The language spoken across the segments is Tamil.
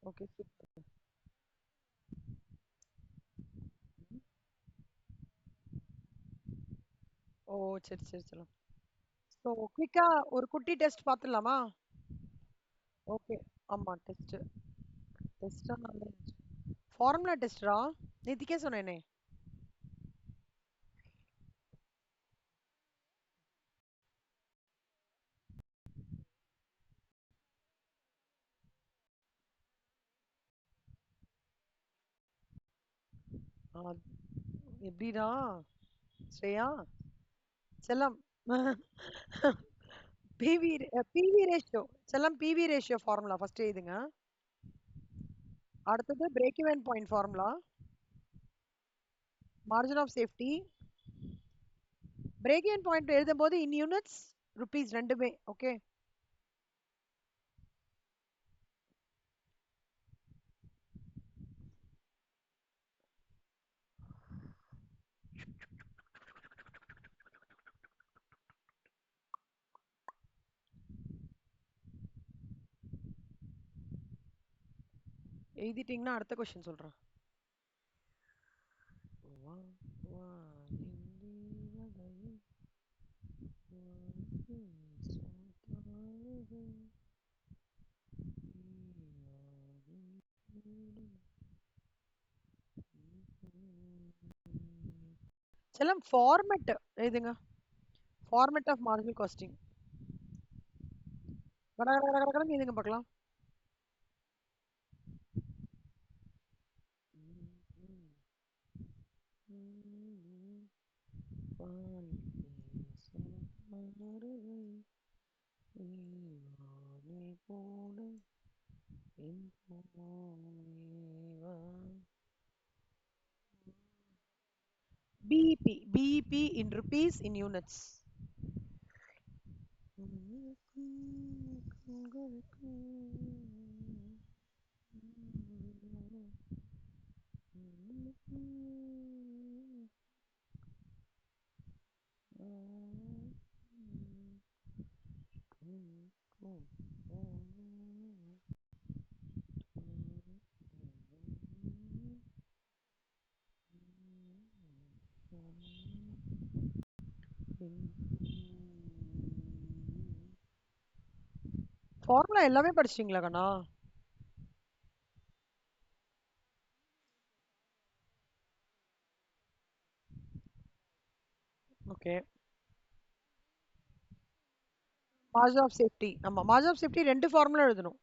ஓகே. ஓ! சரி, சரி, சரி. ஸோ குயிக்கா ஒரு குட்டி டெஸ்ட் பார்த்துடலாமா? ஓகே. ஆமா டெஸ்ட். டெஸ்டா ஃபார்முலா டெஸ்டா? நேத்திக்கே சொன்னேனே. ஆ, எப்படிடா ஸ்ரேயா செல்லம் பிவி பிவி ரேஷியோ செல்லம் பிவி ரேஷியோ ஃபார்முலா ஃபர்ஸ்ட் எழுதுங்க. அடுத்தது break even point formula, margin of safety. Break even point எழுதும்போது இன் யூனிட்ஸ் ருபீஸ் ரெண்டுமே. ஓகே. எழுதிட்டீங்கன்னா அடுத்த கொஸ்டின் சொல்றேன். செல்லம் ஃபார்மேட் எழுதுங்க. ஃபார்மேட் ஆஃப் மார்ஜினல் காஸ்டிங் கட கட கட கடன்னு எழுதுங்க பார்க்கலாம். BEP in rupees in units. Formula எல்லாமே படிச்சிட்டீங்களா கண்ணா? ஓகே. Margin of safety. ஆமா, மார்ஜின் ஆஃப் சேஃப்டி ரெண்டு ஃபார்முலா எழுதணும்.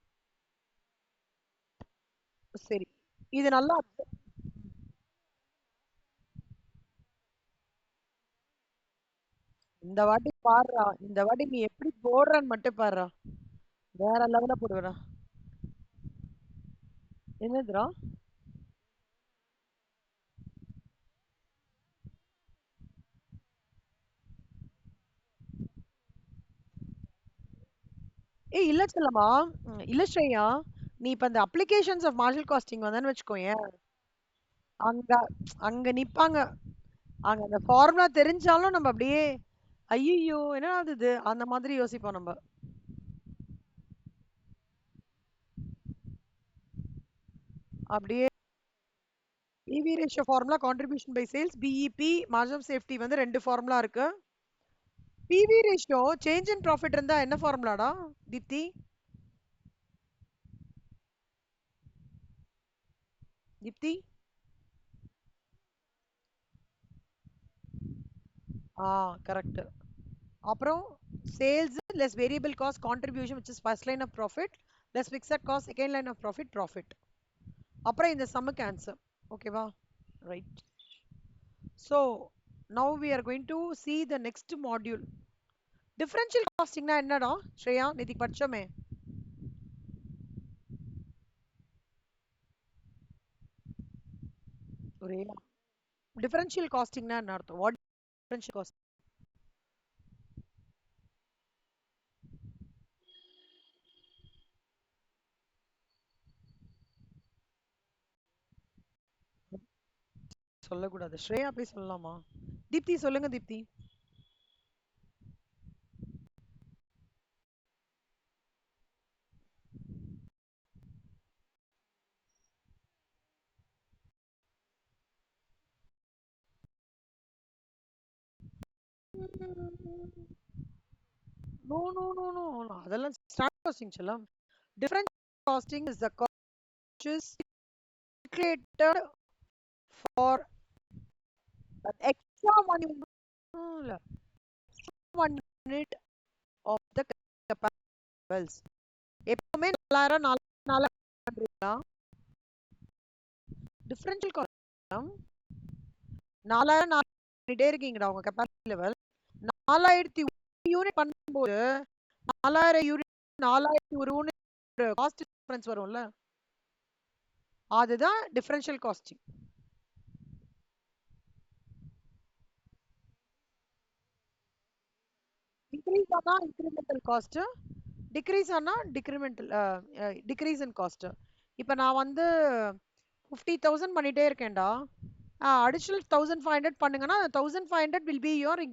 சரி, இது நல்லா இந்த வாட்டி பாருடா. இந்த வாட்டி நீ எப்படி போடுறன்னு மட்டும் பாருடா. வேற லெவல்ல போடுவடா. என்னதுடா? ஏய் இல்ல செல்லமா. இல்ல ஸ்ரேயா. நீ இப்ப அந்த அப்ளிகேஷன்ஸ் ஆஃப் மார்ஜினல் காஸ்டிங் வந்தேன்னு வச்சுக்கோயேன். அங்க அங்க நிப்பாங்க. அங்க அந்த ஃபார்முலா தெரிஞ்சாலும் நம்ம அப்படியே ஐயையோ என்னடா இது அந்த மாதிரி யோசிப்போம் நம்ம. அப்படியே PV ratio formula, contribution by sales, BEP, margin of safety வந்து ரெண்டு ஃபார்முலா இருக்கு. PV ratio change in profit இருந்தா என்ன ஃபார்முலாடா தீப்தி? தீப்தி? ஆ, கரெக்ட். அப்புறம் sales less variable cost contribution which is first line of profit less fixed cost second line of profit. அப்புறம் இந்த சம்முக்கு ஆன்சர். ஓகேவா? Right. So now we are going to see the next module. Differential காஸ்டிங்னா என்னடா ஸ்ரேயா? நேத்திக்கு படிச்சோமே. ஒரே டிஃபரன்ஷியல் காஸ்டிங்னா என்ன அர்த்தம்? What differential cost? சொல்லக்கூடாது. ஸ்ரேயா போய் சொல்லலாமா? தீப்தி சொல்லுங்க தீப்தி. No. அதெல்லாம் ஸ்டாண்டர்ட் காஸ்டிங் செல்லம். Different costing is the cost which is calculated for an extra 1 unit of the capacity. எப்பவுமே 4000 பண்றீங்களா? டிஃபரன்ஷியல் காஸ்ட் 4000 பண்ணிட்டே இருக்கீங்கடா உங்க கெப்பாசிட்டி லெவல். 4000 யூனிட் பண்ணும்போது 4000 யூனிட் 4000 ஒரு யூனிட் காஸ்ட் டிஃபரன்ஸ் வரும்ல, அதுதான் டிஃபரன்ஷியல் காஸ்டிங். இன்க்ரீஸ் ஆனா இன்க்ரிமெண்டல் காஸ்ட், டிக்ரீஸ் ஆனா டிக்ரிமெண்டல் டிக்ரீஸ் இன் காஸ்ட். இப்போ நான் வந்து 50,000 பண்ணிட்டே இருக்கேன்டா, அடிஷனல் 1500 பண்ணுங்கன்னா 1500 வில் பி யோர்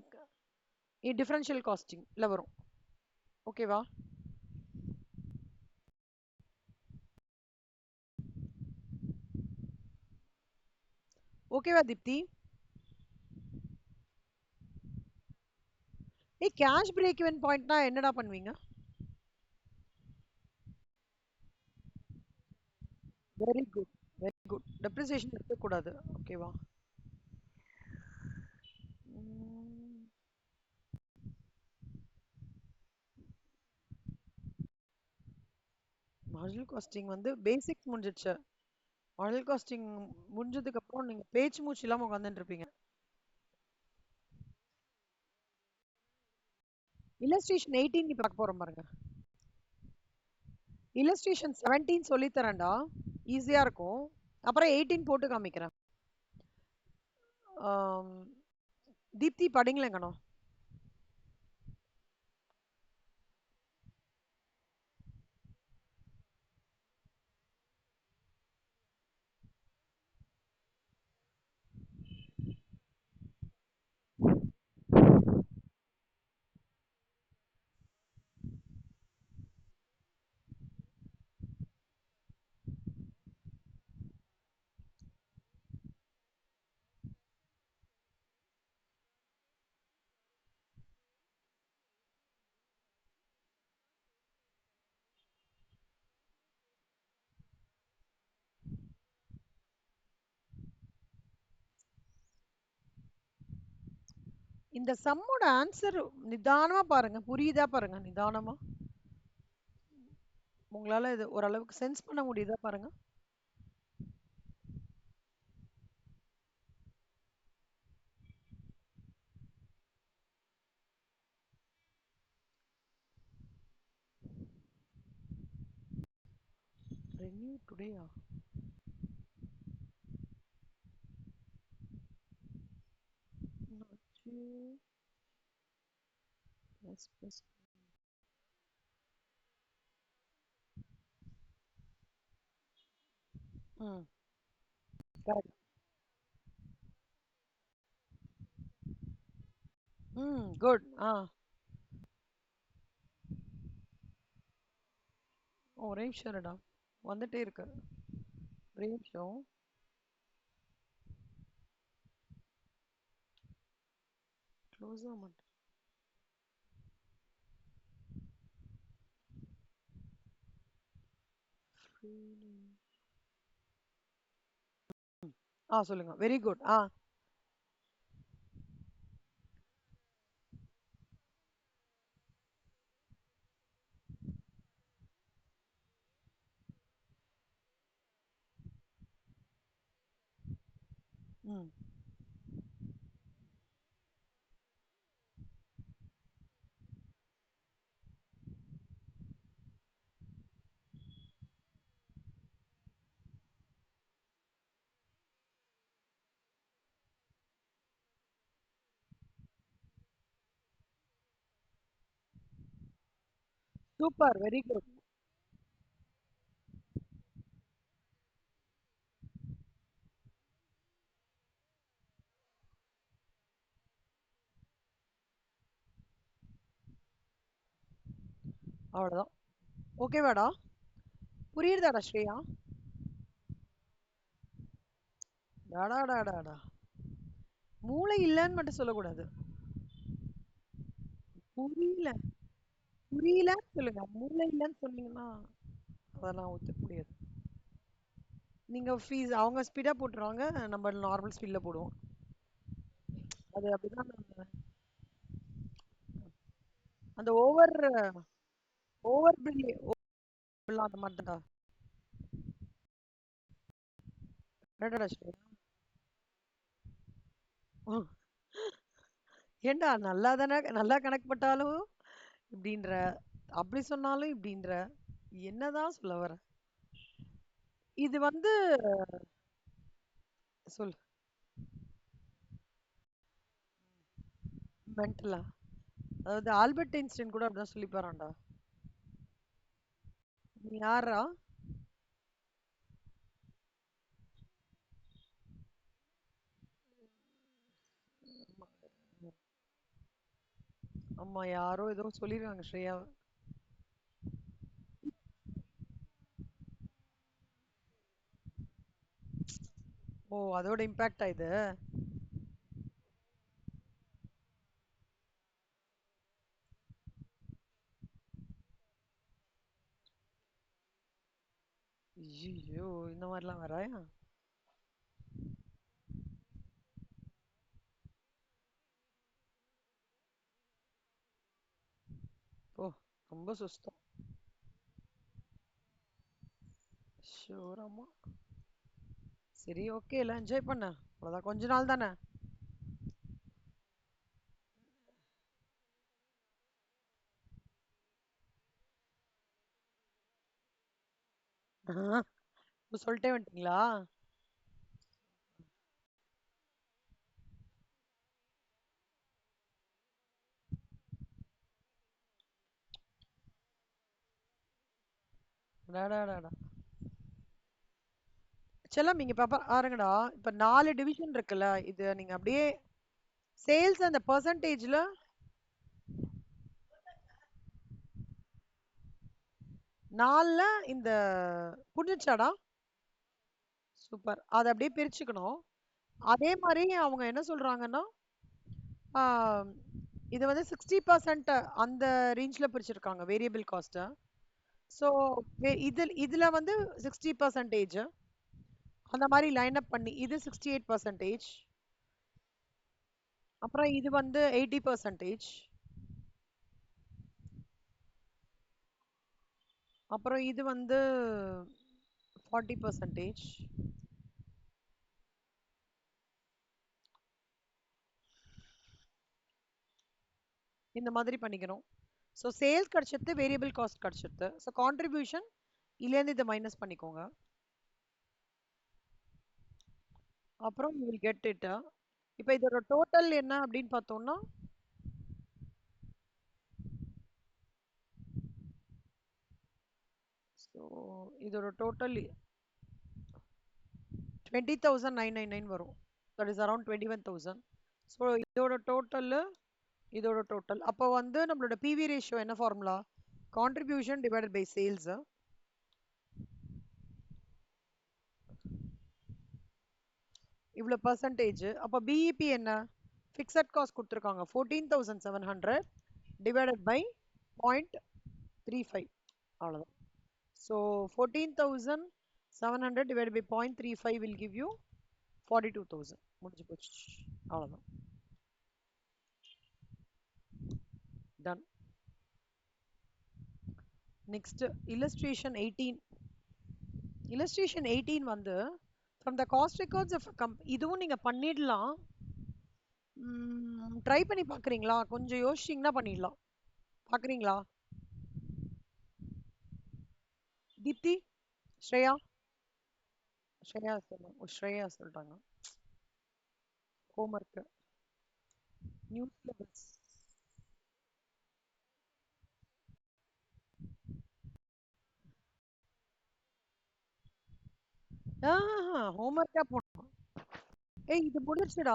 டிஃபரன்ஷியல் காஸ்டிங்ல வரும். ஓகேவா? ஓகேவா தீப்தி? ஏய், கேஷ் பிரேக் ஈவன் பாயிண்ட்னா என்னடா பண்ணுவீங்க? Very good, very good. Depreciation இருக்கக்கூடாது. ஓகேவா? மார்ஜினல் காஸ்டிங் வந்து பேசிக்ஸ் முடிஞ்சிடுச்சு. மாடல் காஸ்டிங் முடிஞ்சதுக்கு அப்புறம் நீங்க பேச்சு மூச்சு இல்லாம உட்காந்துட்டு இருப்பீங்க. இல்லஸ்ட்ரேஷன் 18 இப்ப பார்க்க போறோம் பாருங்க. இல்லஸ்ட்ரேஷன் 17 சொல்லி தரேன்டா, ஈஸியா இருக்கும். அப்புறம் 18 போட்டு காமிக்கிறேன். ஆம், தீப்தி படிங்களேன் கணோ. இந்த சம்மோட ஆன்சர் நிதானமா பாருங்க, புரியுதா பாருங்க நிதானமா. உங்களால இது ஓரளவுக்கு சென்ஸ் பண்ண முடியுதா பாருங்க. ரெனியூ டுடேயா? Yes, yes. ம், correct. ம், குட். ஒரே நிமிஷம் இருடா, வந்துட்டே இருக்கு. ஒரே நிமிஷம். க்ளோஸ் ஆக மாட்டேன். சொல்லுங்க. Very good. ம், சூப்பர், வெரி குட். அவ்வளவுதான். ஓகேவாடா? புரியுதாடா ஸ்ரேயா? டாடா டாடா. மூளை இல்லைன்னு மட்டும் சொல்லக்கூடாது. புரியல. புரியலன்னு சொல்லுங்க. மூளை இல்லன்னு சொன்னீங்கன்னா, அதெல்லாம் ஒத்துக்க முடியாது. நீங்க ஃபீஸ் அவங்க ஸ்பீடா போட்டுருவாங்க. நம்ம நார்மல் ஸ்பீட்ல போடுவோம். அது அப்படிதான். அந்த ஓவர் பில் அந்த மாதிரி தான். அடடா ஸ்ரேயா. ஓ, ஏன்டா நல்லா தானே நல்லா கணக்கு போட்டாலும் இப்படின்ற, அப்படி சொன்னாலும் இப்படின்ற, என்னதான் சொல்ல வர? இது வந்து சொல். மென்டலா? அதாவது ஆல்பர்ட் ஐன்ஸ்டைன் கூட அப்படிதான் சொல்லி பாறான்டா. நீ யாரா? ஆமா, யாரோ ஏதோ சொல்லிருக்காங்க ஸ்ரேயா. ஓ, அதோட இம்பாக்டா இது? ஐயோ, இந்த மாதிரிலாம் வராயா? ஓ, ரொம்ப சுஸ்தம். ஷூரம்மா. சரி, ஓகே, எல்லாம் என்ஜாய் பண்ண. அவ்வளவுதான், கொஞ்ச நாள் தானே. இப்ப சொல்லிட்டே வந்துட்டீங்களா? அடாடாடாடா. செல்லம், இங்க பாப்பா பாருங்கடா. இப்ப 4 டிவிஷன் இருக்குல்ல, இது நீங்க அப்படியே சேல்ஸ் அந்த பெர்சன்டேஜ்ல 4ல இந்த புரிஞ்சுச்சாடா? சூப்பர். அத அப்படியே பிரிச்சுக்கணும். அதே மாதிரி அவங்க என்ன சொல்றாங்கன்னா, ஆஹ், இது வந்து 60% அந்த ரேஞ்ச்ல பிரிச்சிருக்காங்க வேரியபிள் காஸ்ட். ஸோ இதுல வந்து 60% அந்த மாதிரி லைன் அப் பண்ணி இது 68%. அப்புறம் இது வந்து 80%. அப்புறம் இது வந்து 40%. இந்த மாதிரி பண்ணிக்கணும். ஸோ சேல்ஸ் கிடைச்சது, வேரியபிள் காஸ்ட் கிடைச்சது. ஸோ கான்ட்ரிபியூஷன் இதுலேருந்து இதை மைனஸ் பண்ணிக்கோங்க. அப்புறம் யூ வில் கெட் இட். இப்போ இதோட டோட்டல் என்ன அப்படின்னு பார்த்தோம்னா, ஸோ இதோட டோட்டல் 20,999 வரும். That is around 21,000. ஸோ இதோட டோட்டல் அப்போ வந்து நம்மளோட பிவி ரேஷியோ என்ன formula? Contribution divided by sales. இவ்வளோ பர்சன்டேஜ். அப்போ பிஇபி என்ன? ஃபிக்ஸட் காஸ்ட் கொடுத்துருக்காங்க 14,700 டிவைடட் பை 0.35. அவ்வளோதான். So 14,700 divided by 0.35 will give you 42,000. முடிஞ்சு போச்சு. அவ்வளோதான். டன். Next illustration 18. illustration 18 வந்து from the cost records of இதுவும் நீங்க பண்ணிடலாம். ட்ரை பண்ணி பாக்குறீங்களா? கொஞ்சம் யோசிச்சீங்கன்னா பண்ணிடலாம். பாக்குறீங்களா? தீப்தி, ஸ்ரேயா. ஸ்ரேயா சொல்லுங்க. ஸ்ரேயா சொல்லிட்டாங்க. Homework new syllabus. ஹோம்ஒர்க்கா போனோம். ஏய், இது முடிச்சிடுடா.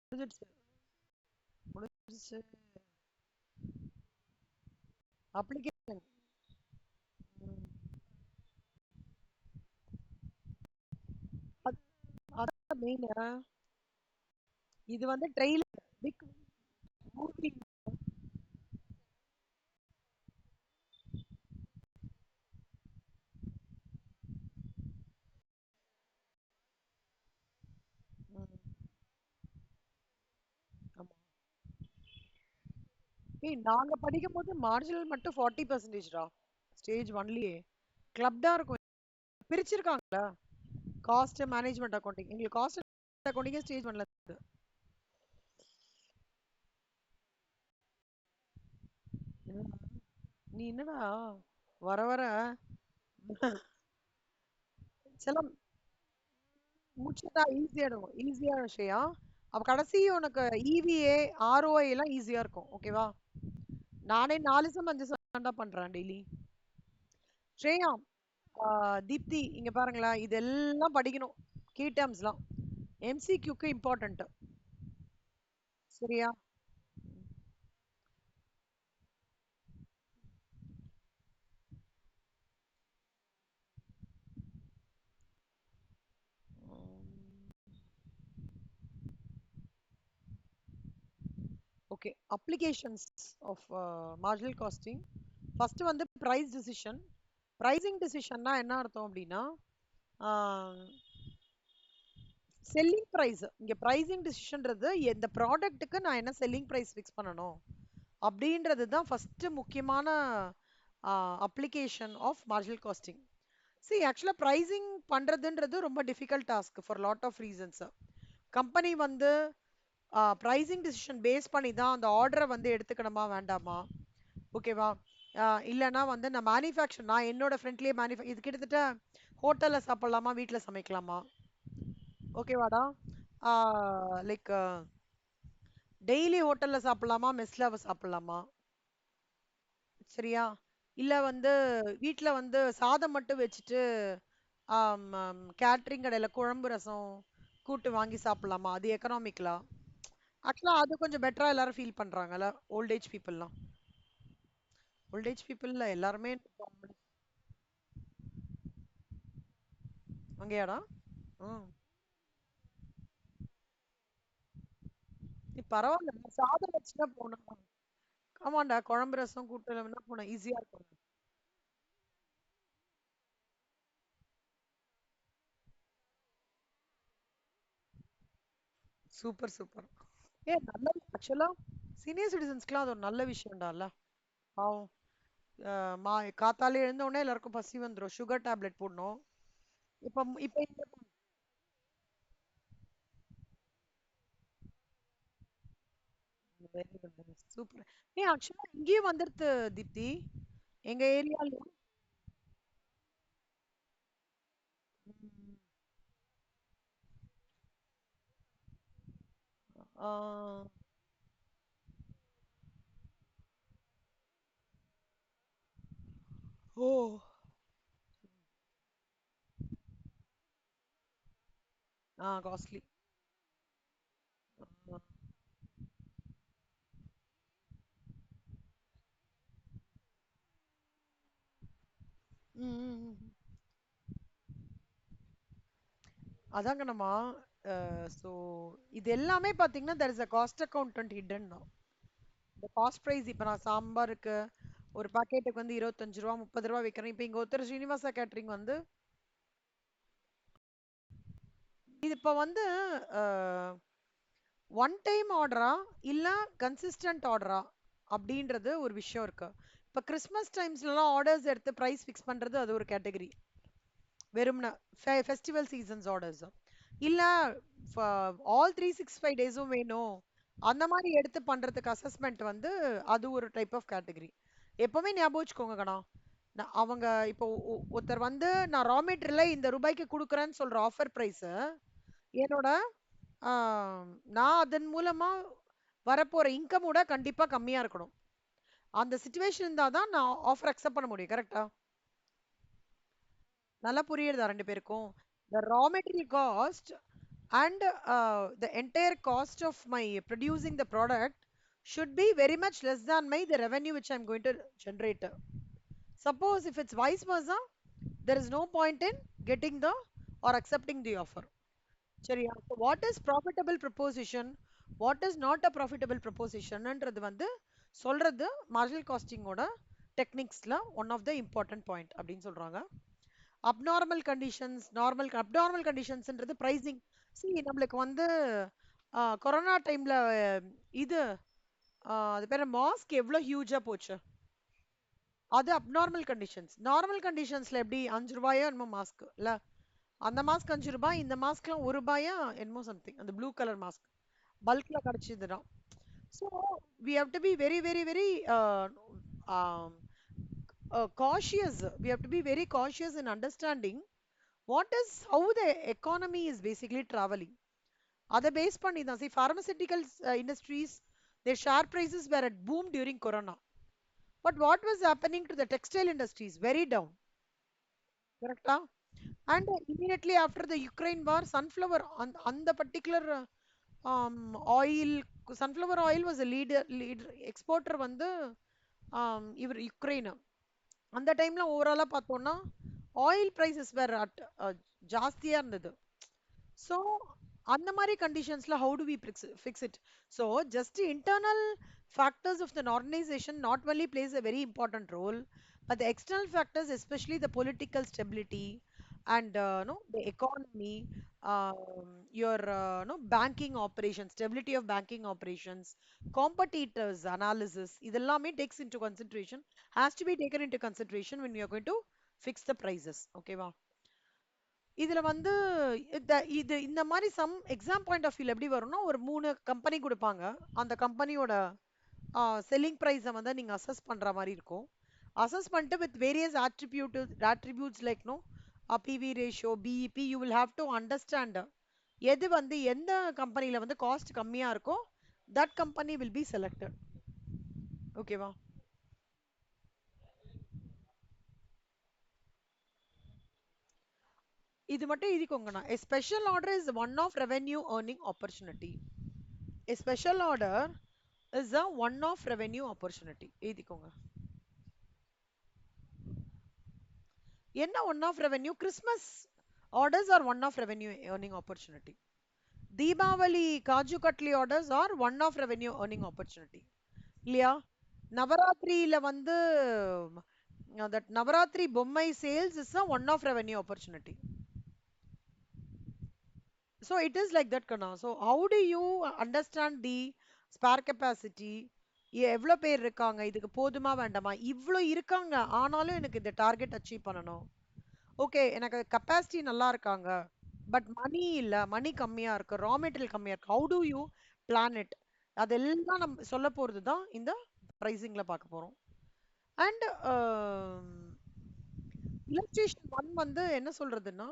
முடிஞ்சிடுச்சு. முடிஞ்சிடுச்சு. அப்ளிகேஷன். மெயின். இது வந்து ட்ரெய்லர் பிக் மூவி. ஆமா. ஏய் நாங்க படிக்கும்போது மார்ஜினல் மட்டும் 40% டா. ஸ்டேஜ் 1லயே. கிளப்டா இருக்கும். பிரிச்சிருக்காங்கல்ல. Cost management accounting. எங்களுக்கு காஸ்ட் அக்கவுண்டிங்கே ஸ்டேஜ் 1ல இருக்கு. ம். நீ என்னடா வர வர சில முடிச்சுட்டா ஈஸியாயிடும். ஈஸியான விஷயம். அப்ப கடைசி உனக்கு இவிஏ, ஆர்ஓஐ எல்லாம் ஈஸியா இருக்கும். ஓகேவா? நானே 4 சம் 5 சம் தான்டா பண்றேன் டெய்லி. ஸ்ரேயா, தீப்தி இங்க பாருங்களேன். இதெல்லாம் படிக்கணும். கீ டேர்ம்ஸ்லாம். எம்சிக்யூக்கு இம்பார்ட்டன்ட். சரியா? Okay. Applications of marginal costing. First வந்து பிரைஸ் டிசிஷன். பிரைசிங் டிசிஷன்னா என்ன அர்த்தம் அப்படின்னா செல்லிங் பிரைஸ். இங்க பிரைசிங் டிசிஷன்றது இந்த ப்ராடக்ட்டுக்கு நான் என்ன செல்லிங் பிரைஸ் ஃபிக்ஸ் பண்ணணும் அப்படின்றது தான் ஃபர்ஸ்ட் முக்கியமான application of marginal costing. See ஆக்சுவலா பிரைசிங் பண்றதுன்றது ரொம்ப difficult task for lot of reasons. Company வந்து பிரைசிங் டிசிஷன் பேஸ் பண்ணி தான் அந்த ஆர்டரை வந்து எடுத்துக்கணுமா வேண்டாமா, ஓகேவா? இல்லைன்னா வந்து நான் என்னோட ஃப்ரெண்ட்லயே இது கிட்டத்தட்ட ஹோட்டல்ல சாப்பிடலாமா வீட்டில் சமைக்கலாமா, ஓகேவாடா? லைக் டெய்லி ஹோட்டல்ல சாப்பிடலாமா மெஸ்ல சாப்பிடலாமா, சரியா? இல்ல வந்து வீட்ல வந்து சாதம் மட்டும் வச்சுட்டு கேட்டரிங் கடையில குழம்பு ரசம் கூட்டு வாங்கி சாப்பிடலாமா, அது எக்கனாமிக்கலா? ஆக்சுவலா அது கொஞ்சம் பெட்டரா எல்லாரும் ஃபீல் பண்றாங்கல்ல, ஓல்ட் ஏஜ் பீப்புள்லாம். ஓல்ட் ஏஜ் பீப்புள்ல எல்லாருமே அங்கேயாடா? ம். நீ பரவாயில்ல, சாதம் வச்சுட்டா போனா. ஆமாண்டா, குழம்பு ரசம் கூட்டு வேணா போனா ஈஸியா இருக்கும். Super super. நல்ல ஆக்சுவலா சீனியர் சிட்டிசன்ஸ்க்குலாம் அது ஒரு நல்ல விஷயம்டால. பாவம். மா காத்தாலே எழுந்த உடனே எல்லாருக்கும் பசி வந்துரும். சுகர் டேப்லெட் போடணும். இப்ப இப்ப சூப்பர். ஆக்சுவலா இங்கேயும் வந்துருது தீப்தி. எங்க ஏரியாலயும். ம். ஆ, ஓ. காஸ்ட்லி. அதாங்க நம்ம ஸோ இது எல்லாமே பாத்தீங்கன்னா there is a cost accountant hidden now. இந்த காஸ்ட் பிரைஸ் இப்ப நான் சாம்பாருக்கு ஒரு பாக்கெட்டுக்கு வந்து 25 ரூபா 30 ரூபா விற்கிறேன். இப்ப இங்க ஒருத்தர் ஸ்ரீனிவாசா கேட்டரிங் வந்து இது இப்ப வந்து ஒன் டைம் ஆர்டரா இல்ல கன்சிஸ்டன்ட் ஆர்டரா அப்படின்றது ஒரு விஷயம் இருக்கு. இப்ப கிறிஸ்மஸ் டைம்ஸ்லலாம் ஆர்டர்ஸ் எடுத்து பிரைஸ் ஃபிக்ஸ் பண்றது அது ஒரு கேட்டகரி. வெறும்னா ஃபெஸ்டிவல் சீசன்ஸ் ஆர்டர்ஸ். இல்ல ஆல் 365 டேஸும் வேணும் அந்த மாதிரி எடுத்து பண்றதுக்கு அசஸ்மெண்ட் வந்து அது ஒரு டைப் ஆஃப் கேட்டகரி. எப்பவுமே ஞாபகம் வச்சுக்கோங்க கணா. அவங்க இப்போ ஒருத்தர் வந்து நான் ரா மெட்டீரியல இந்த ரூபாய்க்கு கொடுக்குறேன்னு சொல்ற ஆஃபர் பிரைஸ் என்னோட நான் அதன் மூலமா வரப்போற இன்கமோட கண்டிப்பா கம்மியா இருக்கணும். அந்த சுச்சுவேஷன் இருந்தா தான் நான் ஆஃபர் அக்செப்ட் பண்ண முடியும். கரெக்டா? நல்லா புரியுதா ரெண்டு பேருக்கும்? The raw material cost and the entire cost of my producing the product should be very much less than the revenue which I'm going to generate. Suppose if it's vice versa, there is no point in getting the or accepting the offer. சரியா? So what is profitable proposition? What is not a profitable propositionன்றது வந்து சொல்றது மார்ஜினல் காஸ்டிங்கோட டெக்னிக்ஸ்ல one of the important point அப்படின்னு சொல்றாங்க. அப்நார்மல் கண்டிஷன்ஸ், நார்மல் அப்நார்மல் கண்டிஷன்ஸ்ன்றது பிரைசிங். சி நம்மளுக்கு வந்து கொரோனா டைம்ல இது அது பேர் மாஸ்க் எவ்வளோ ஹியூஜா போச்சு. அது அப்நார்மல் கண்டிஷன்ஸ். நார்மல் கண்டிஷன்ஸ்ல எப்படி 5 ரூபாயோ என்னமோ மாஸ்க் இல்ல, அந்த மாஸ்க் 5 ரூபாய், இந்த மாஸ்க்லாம் 1 ரூபாயா என்னமோ சம்திங். அந்த ப்ளூ கலர் மாஸ்க் பல்க்ல கிடைச்சதுதான். So we have to be very very very cautious. We have to be very cautious in understanding what is how the economy is basically traveling. அதை பேஸ் பண்ணி தான் see pharmaceutical industries, their share prices were at boom during corona. But what was happening to the textile industries? Very down. Correct? And immediately after the Ukraine war, sunflower on the particular oil, sunflower oil was a leader exporter வந்து இவர் யுக்ரைன். அந்த டைம்ல ஓவராலா பார்த்தோம்னா ஆயில் பிரைசஸ் வேற ஜாஸ்தியா இருந்தது. ஸோ அந்த மாதிரி கண்டிஷன்ஸ்ல how to we fix it? So just internal factors of the organization not only plays a very important role, but the external factors, especially the political stability and no the economy, your no banking operations, stability of banking operations, competitors analysis, இதெல்லாமே takes into consideration, has to be taken into consideration when we are going to fix the prices. ஓகேவா? இதுல வந்து இது இந்த மாதிரி சம் எக்ஸாம் பாயிண்ட் ஆஃப் வியூல எப்படி வரும்னா, ஒரு 3 கம்பெனி கொடுப்பாங்க. அந்த கம்பெனியோட செல்லிங் ப்ரைஸை வந்து நீங்க அசஸ் பண்ற மாதிரி இருக்கும். அசஸ் பண்ணிட்டு with various attributes like no PV ratio, BEP, you will have to understand எது வந்து எந்த கம்பெனில வந்து காஸ்ட் கம்மியா இருக்கோ that company will be selected. ஓகேவா? இது மட்டும் எழுதிக்கோங்கண்ணா. A special order is one of revenue earning opportunity. A special order is a one off revenue opportunity. எழுதிக்கோங்க. என்ன one off revenue? Christmas orders are one off revenue earning opportunity. Deepavali kaju katli orders are one off revenue earning opportunity. இல்லையா? நவராத்திரியில வந்து தட் நவராத்திரி பொம்மை sales is a one off revenue opportunity. So it is like that, Kana. So how do you understand the spare capacity? எவ்வளோ பேர் இருக்காங்க, இதுக்கு போதுமா வேண்டாமா, இவ்வளோ இருக்காங்க ஆனாலும் எனக்கு இந்த டார்கெட் அச்சீவ் பண்ணணும். ஓகே, எனக்கு கெப்பாசிட்டி நல்லா இருக்காங்க, பட் மணி இல்ல, மணி கம்மியா இருக்கு, ரா மெட்டீரியல் கம்மியா இருக்கு. How to you plan it? அதெல்லாம் நம்ம சொல்ல போறது தான் இந்த ப்ரைசிங்ல பார்க்க போறோம். அண்ட் illustration 1 வந்து என்ன சொல்றதுன்னா,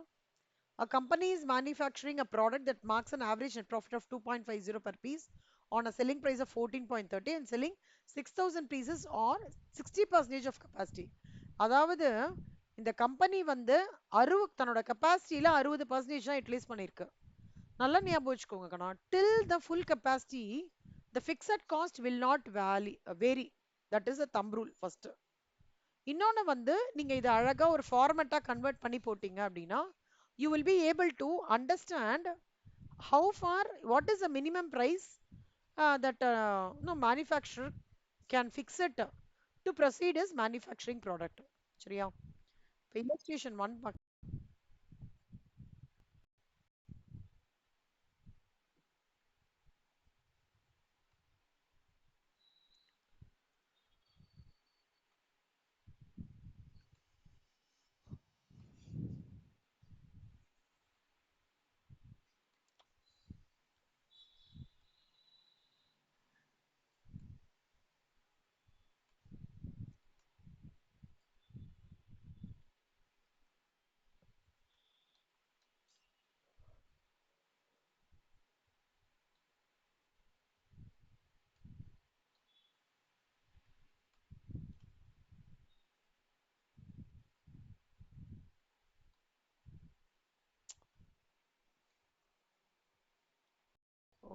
a company is manufacturing a product that marks an average net profit of 2.50 per piece on a selling price of 14.30 and selling 6,000 pieces or 60% of capacity. அதாவது இந்த கம்பெனி வந்து தன்னோட கெப்பாசிட்டியில 60% தான் யூட்டிலைஸ் பண்ணிருக்கு. நல்லா ஞாபகம் வச்சுக்கோங்க கண்ணா. till the full capacity the fixed cost will not vary. That is a thumb rule first. இன்னொன்னு வந்து நீங்க இதை அழகா ஒரு ஃபார்மேட்டா கன்வெர்ட் பண்ணி போட்டீங்க அப்படின்னா, you will be able to understand how far, what is the minimum price that no manufacturer can fix it to proceed as manufacturing product. சரியா? illustration 1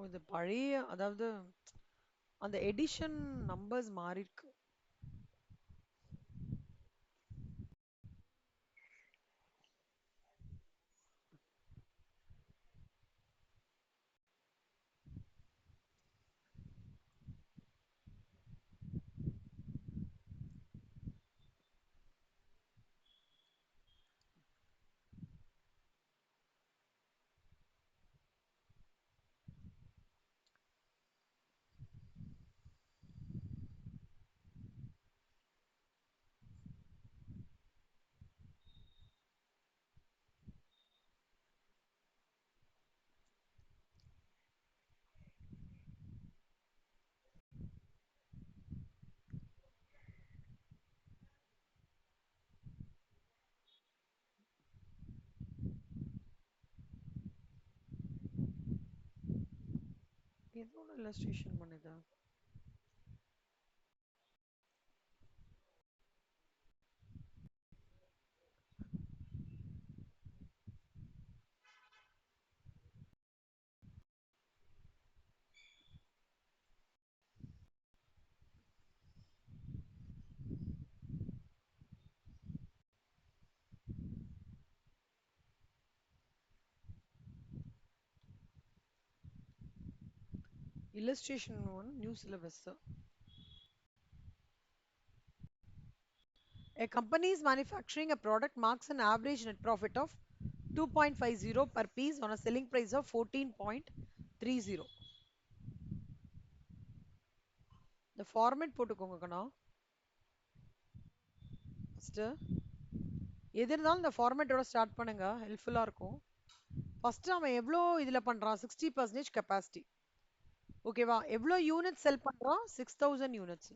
இது பழைய, அதாவது அந்த எடிஷன் நம்பர்ஸ் மாறி இருக்கு. எதோட இல்லஸ்ட்ரேஷன் பண்ணுது? Illustration 1, new syllabus. A company is manufacturing a product marks an average net profit of 2.50 per piece on a selling price of 14.30. The format போட்டுக்கோங்க கண்ணா. ஃபர்ஸ்ட் எது இருந்தாலும் இந்த ஃபார்மேட்டோட ஸ்டார்ட் பண்ணுங்க, ஹெல்ப்ஃபுல்லா இருக்கும். ஃபர்ஸ்ட் அவன் எவ்வளோ இதுல பண்றான்? 60% கெப்பாசிட்டி. ஓகேவா? எவ்வளோ யூனிட் செல் பண்றான்? 6000 யூனிட்ஸ்.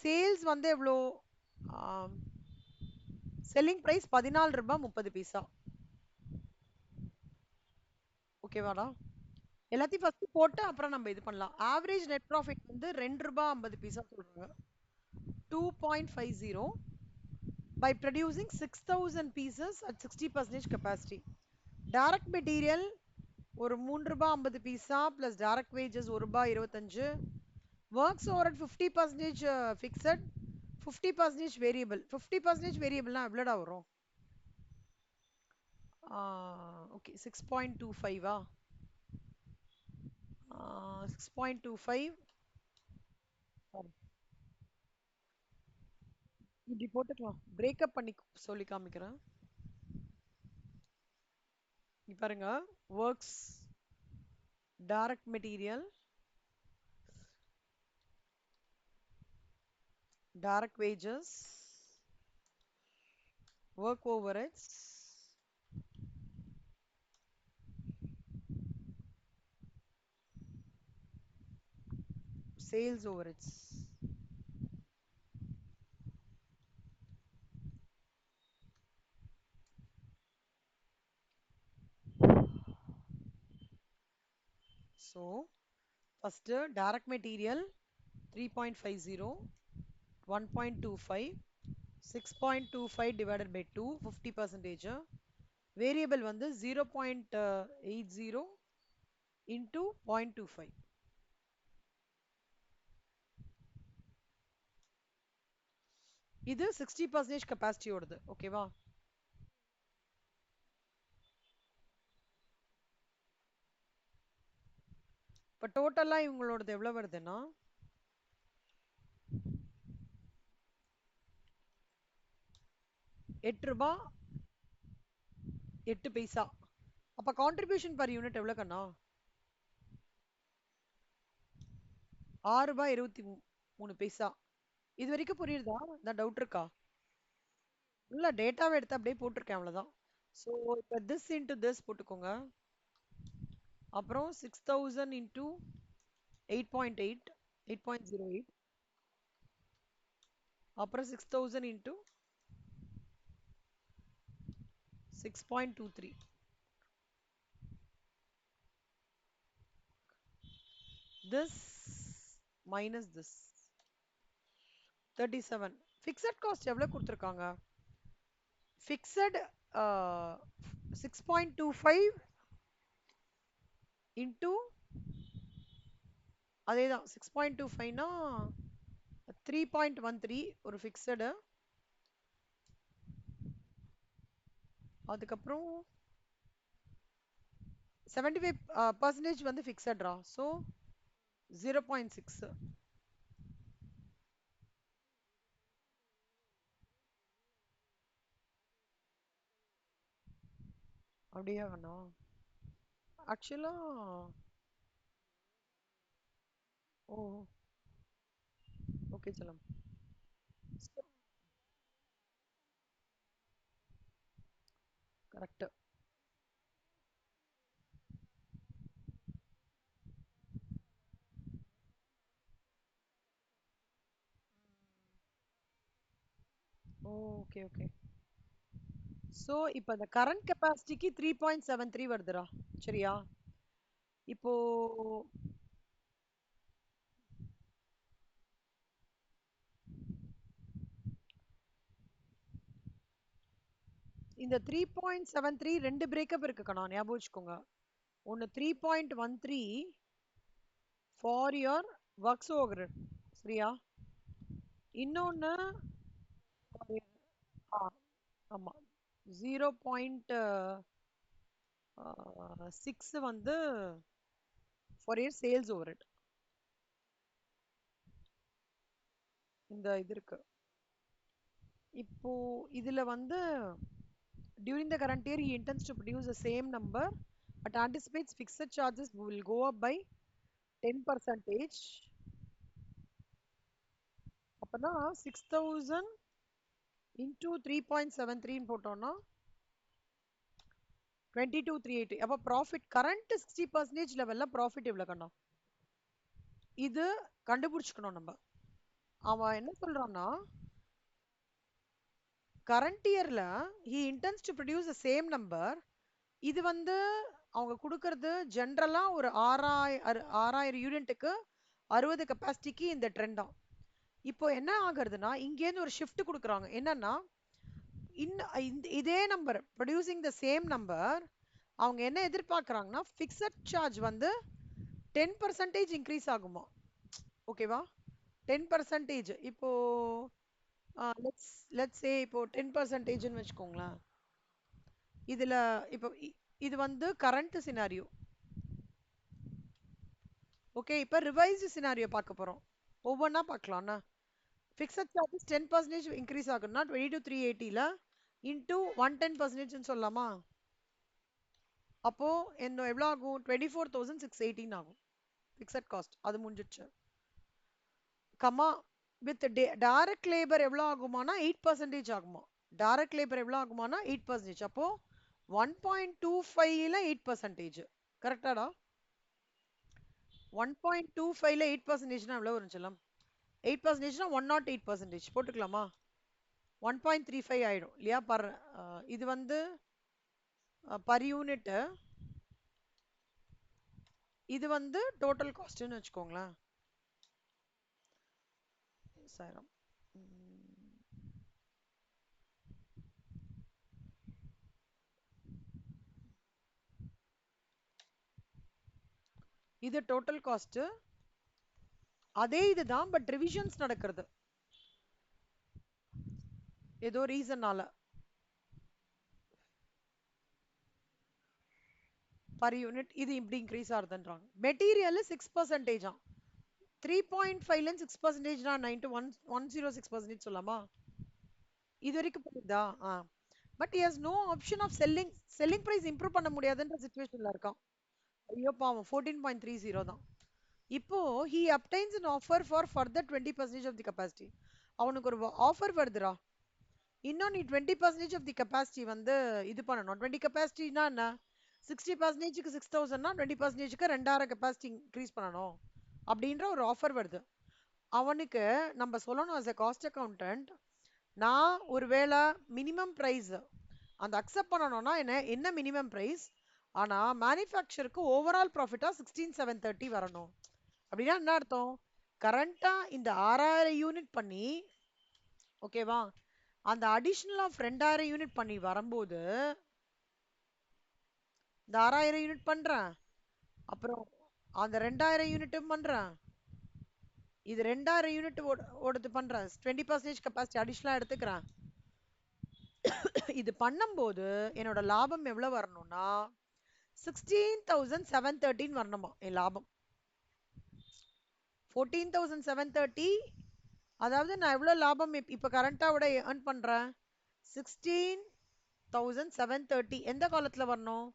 சேல்ஸ் வந்து எவ்வளோ? செல்லிங் பிரைஸ் 14 ரூபாய் 30 பைசா. ஓகேவாடா? எல்லாத்தையும் ஃபர்ஸ்ட் போட்டு அப்புறம் நம்ம இது பண்ணலாம். ஆவரேஜ் நெட் ப்ராஃபிட் வந்து 2 ரூபாய் 50 பைசா சொல்றாங்க. 2.50 by producing 6000 pieces at 60% capacity. Direct material ஒரு 3 ரூபாய் 50 பைசா plus direct wages 1 ரூபாய் 25. Works over at 50% fixed, 50% variable. 50% variable னா எவ்வளோடா வரும்? ஓகே 6.25 ஆ? 6.25 இப்படி போட்டுக்கலாம். பிரேக்கப் பண்ணி சொல்லி காமிக்கிறேன். இங்க பாருங்க, works, direct material, direct wages, work overheads, sales overheads. So first direct material 3.50, 1.25, 6.25 divided by 2, 50%. Variable வந்து 0.80 into 0.25. இது 60% கெப்பாசிட்டி ஓடுது. ஓகேவா? இப்போ டோட்டலா இவங்களோடது எவ்வளவு வருதுன்னா 8 ரூபாய் 8 பைசா. அப்ப கான்ட்ரிபியூஷன் பர் யூனிட் எவ்வளவு கண்ணா? 6 ரூபாய் 23 பைசா. இது வரைக்கும் புரியுதா? இந்த டவுட் இருக்கா? இல்ல டேட்டாவை எடுத்து அப்படியே போட்டிருக்கேன், அவ்வளவுதான். ஸோ இப்போ திஸ் இன்டு திஸ் போட்டுக்கோங்க. அப்புறம் 6000 இன்டு 8.8, 8.08. அப்புறம் 6000 into 6.23. This minus this 37. Fixed cost எவ்வளவு கொடுத்துருக்காங்க? ஃபிக்ஸட் 6.25 இன்டு அதேதான் 6.25னா 3.13 ஒரு ஃபிக்ஸடு. அதுக்கப்புறம் 75% வந்து ஃபிக்ஸட்ரா. ஸோ 0.6. அப்படியே வேணும் ஆக்சுவலா. ஓ ஓகே செல்லம். கரெக்ட். Okay okay. ஸோ இப்போ இந்த கரண்ட் கெப்பாசிட்டிக்கு 3.73 வருதுடா. சரியா? இப்போ இந்த 3.73 ரெண்டு பிரேக்கப் இருக்கு கண்ணா, ஞாபகம் வச்சுக்கோங்க. ஒன்னு 3.13 ஃபார் யுவர் ஒர்க்ஸ் ஓவர், சரியா? இன்னொன்னு ஆ, ஆமா 0.6 வந்து for year sales over it. இந்த இது இருக்கு. இப்போ இதுல வந்து during the current year he intends to produce the same number but anticipates fixed charges will go up by 10%. அப்பனா 6000 into 3.73 போட்டோம்னா 22,380. அப்ப ப்ராஃபிட் கரண்ட் 60% லெவல்ல ப்ராஃபிட் எவ்வளவு கண்ணா? இது கண்டுபிடிச்சுக்கணும் நம்ம. அவன் என்ன சொல்றான்னா கரண்ட் இயர்ல he intends to produce the same number. இது வந்து அவங்க கொடுக்கறது ஜென்ரலா ஒரு 6000 யூனிட்டுக்கு 60 கெப்பாசிட்டிக்கு இந்த ட்ரெண்டா. இப்போ என்ன ஆகுறதுன்னா இங்கேருந்து ஒரு ஷிஃப்ட் கொடுக்குறாங்க. என்னன்னா இதே number producing the same number அவங்க என்ன எதிர்பார்க்கறாங்கன்னா ஃபிக்ஸட் சார்ஜ் வந்து 10% இன்க்ரீஸ் ஆகுமா. ஓகேவா? 10%. இப்போ லெட்ஸ் சே இப்போ 10%ன்னு வச்சுக்கோங்களேன். இதுல இப்போ இது வந்து கரண்ட் சினாரியோ. ஓகே, இப்போ ரிவைஸ்டு சினாரியோ பார்க்க போறோம். ஒவ்வொன்றா பார்க்கலாம்னா ஃபிக்ஸட் சார்ஜஸ் 10% இன்க்ரீஸ் ஆகும்னா 22,380ல இன்டூ 110% சொல்லலாமா? அப்போ என்ன எவ்வளோ ஆகும்? 24,618 ஆகும் ஃபிக்ஸட் காஸ்ட். அது முடிஞ்சிடுச்சு. கமா வித் டைரக்ட் லேபர் எவ்வளோ ஆகுமானா 8% ஆகுமா. டைரக்ட் லேபர் எவ்வளோ ஆகுமானா 8%. அப்போ 1.25ல 8%. கரெக்டாடா? 1.25ல 8%னா எவ்வளோ வரும் செல்லம்? 8%னா 108% போட்டுக்கலாமா? 1.35 ஆயிடும் இல்லையா? இது வந்து பர் யூனிட், இது வந்து டோட்டல் காஸ்ட்னு வச்சுக்கோங்களேன். சாயிரம். இது டோட்டல் காஸ்ட். அதே இதுதான் பட் ரிவிஷன்ஸ் நடக்கிறது ஏதோ ரீசன்னால. பர் யூனிட் இது இப்படி இன்க்ரீஸ் ஆகுதுன்றாங்க. மெட்டீரியல் 6%. 3.5ல 6%னா 106% சொல்லலாமா? இது வரைக்கும் புரியுதா? But he has no option of selling price improve பண்ண முடியாதுன்ற சிச்சுவேஷன்ல இருக்கான். ஐயோ பாவம் 14.30 தான். இப்போ he obtains an offer for further 20% of the capacity. அவனுக்கு ஒரு ஆஃபர் வருதுடா. இன்னும் நீ 20% of the capacity வந்து இது பண்ணணும். 20 கெப்பாசிட்டினா என்ன? 60%க்கு 6,000னா 20%க்கு 2000 கெப்பாசிட்டி இன்க்ரீஸ் பண்ணணும் அப்படின்ற ஒரு ஆஃபர் வருது. அவனுக்கு நம்ம சொல்லணும் as a காஸ்ட் அக்கௌண்டன்ட், நான் ஒருவேளை மினிமம் பிரைஸ் அந்த அக்செப்ட் பண்ணணும்னா என்ன மினிமம் பிரைஸ், ஆனா மேனுஃபேக்சருக்கு ஓவரால் ப்ராஃபிட்டா 16,730 வரணும். அப்படின்னா என்ன அர்த்தம்? கரண்டா இந்த 6000 யூனிட் பண்ணி, ஓகேவா, அந்த அடிஷனல் ஆஃப் 2000 யூனிட் பண்ணி வரும்போது இந்த 6000 யூனிட் பண்றேன், அப்புறம் அந்த 2000 யூனிட்டும் பண்றேன், இது 2000 யூனிட் ஓடுது பண்றேன், 20% கெப்பாசிட்டி அடிஷனலா எடுத்துக்கிறேன். இது பண்ணும்போது என்னோட லாபம் எவ்வளவு வரணும்னா 16,713 வரணுமா என் லாபம். 14,730. அதாவது நான் எவ்வளவு லாபம் இப்ப கரண்டா விட ஏர்ன் பண்றேன்? 16,730. எந்த காலத்துல வரணும்?